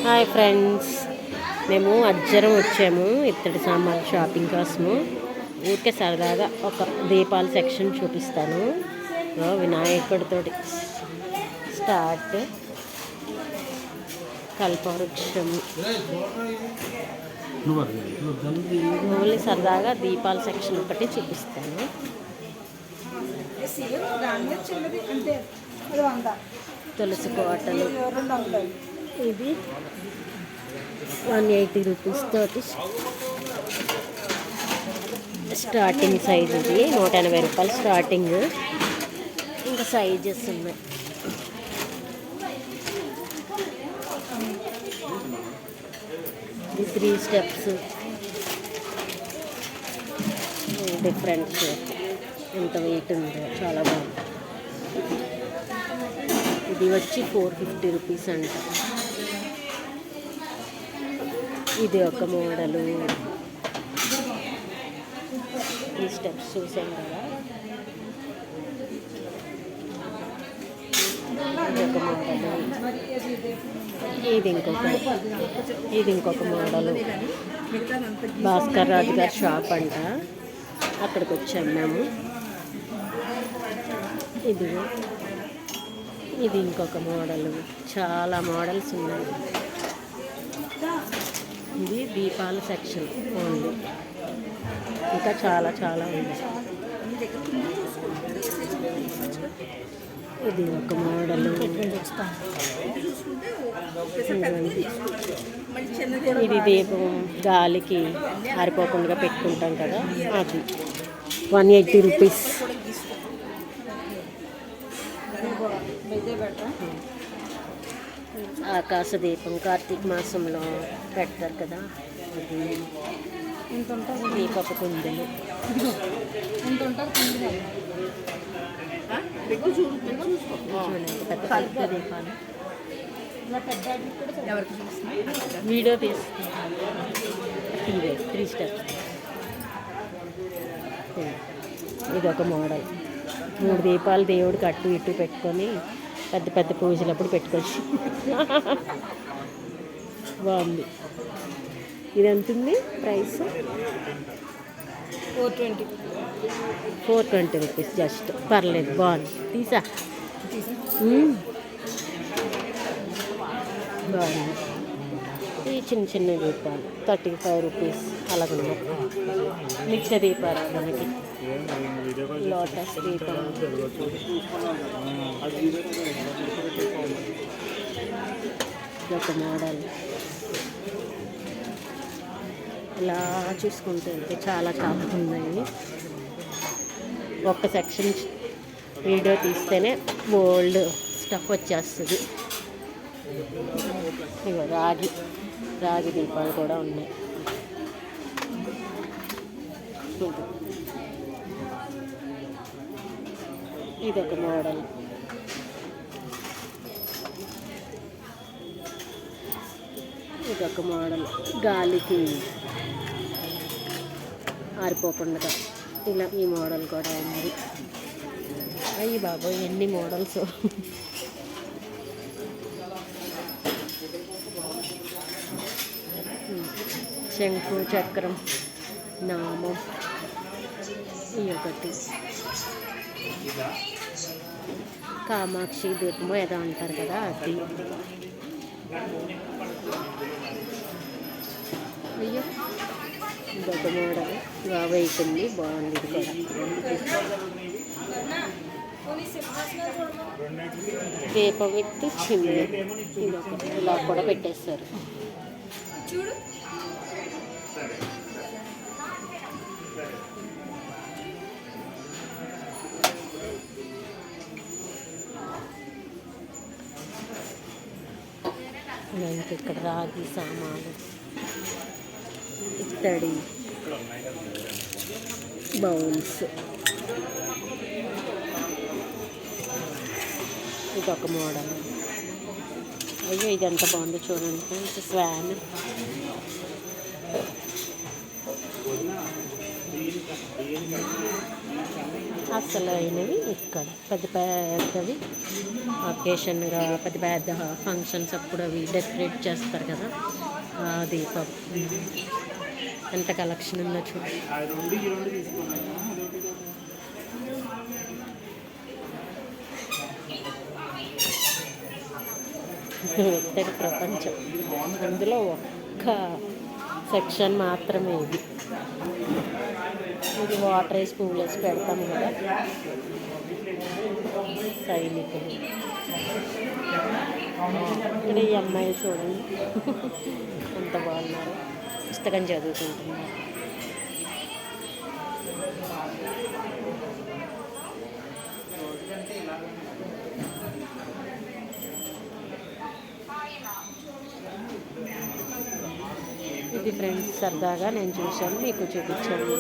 Hi friends, మేము అజ్జరం వచ్చాము ఇత్తడి సామాన్లు షాపింగ్ కోసము. ఊరికే సరదాగా ఒక దీపాల సెక్షన్ చూపిస్తాను. వినాయకుడితోటి స్టార్ట్, కల్పవృక్షము, ఓన్లీ సరదాగా దీపాల సెక్షన్ ఒకటి చూపిస్తాను. తులసి కోటలు, ఇది 180 రూపీస్ తోటి స్టార్టింగ్ సైజ్. ఇది 180 రూపాయలు స్టార్టింగ్. ఇంకా సైజెస్ ఉన్నాయి. ఇది 3 స్టెప్స్, డిఫరెంట్ షేప్, ఎంత వెయిట్ ఉందో, చాలా బాగుంది. ఇది వచ్చి 450 రూపీస్ అంట. ఇది ఒక మోడలు. ఈ స్టెప్స్ చూసాం కదా, ఇది ఒక మోడలు. ఇది ఇంకొక మోడలు. భాస్కర్ రాజు గారి షాప్ అంట, అక్కడికి వచ్చాము మేము. ఇది ఇంకొక మోడలు. చాలా మోడల్స్ ఉన్నాయి. ఇది దీపాల సెక్షన్ ఓన్లీ. ఇంకా చాలా చాలా ఉంది. ఇది ఒక మోడలు. ఇది దీపం గాలికి ఆరిపోకుండా పెట్టుకుంటాం కదా, అది 180 రూపీస్. ఆకాశ దీపం కార్తీక మాసంలో పెడతారు కదా, అది దీపపు కుందులు. పెద్ద దీపాలు వీడియో తీసుకుంటాను. 3 స్టెప్స్. ఇది ఒక మోడల్. 3 దీపాలు దేవుడికి అటు ఇటు పెట్టుకొని పెద్ద పెద్ద పూజలప్పుడు పెట్టుకోవచ్చు. బాగుంది. ఇది ఎంత ఉంది ప్రైస్? 420 rupees just. పర్లేదు, బాగుంది. తీసా బాగుంది. ఈ చిన్న చిన్న దీపాలు 35 రూపీస్ అలాగున్నాయి. నిత్య దీపారాధనకి లోటస్ దీపం. ఒక మోడల్. ఇలా చూసుకుంటే చాలా చాలా ఉన్నాయి. ఒక్క సెక్షన్ వీడియో తీస్తేనే ఓల్డ్ స్టఫ్ వచ్చేస్తుంది. ఇగో రాగి దీపాలు కూడా ఉన్నాయి. ఇదొక మోడల్. ఇదొక మోడల్. గాలికి ఆరిపోకుండా ఇలా ఈ మోడల్ కూడా ఉంది. అయ్యి బాబోయ్, ఎన్ని మోడల్స్! శంకు చక్రం, నామం, ఈ ఒకటి కామాక్షి దీపము ఏదో అంటారు కదా, అది. అయ్యో, ఇదొక మోడల్. వెయిట్ ఉంది, బాగుంది. ఇది కూడా దీపం విత్ చిమ్ని. ఇదొకటి ఇలా కూడా పెట్టేస్తారు. ఇంకా ఇక్కడ రాగి సామాను, ఇత్తడి బౌల్స్. ఇదొక మోడల్. అయ్యో, ఇది ఎంత బాగుందో చూడండి. స్వాన్. అసలైనవి ఇక్కడ పెద్ద పెద్దవి అకేషన్గా పెద్ద పెద్ద ఫంక్షన్స్ అప్పుడు అవి డెకరేట్ చేస్తారు కదా, దీపం. ఎంత కలెక్షన్ ఉందో చూడండి. ఇత్తడి ప్రపంచం, అందులో ఒక్క సెక్షన్ మాత్రమే ఇది. ఇది వాటర్ వేసి పువ్వులు వేసి పెడతాం కదా, సైనికులు. ఇక్కడ ఈ అమ్మాయిలు చూడండి ఎంత బాగున్నారు, పుస్తకం చదువుకుంటున్నారు. ఇది ఫ్రెండ్స్ సరదాగా నేను చూశాను, మీకు చూపించాను.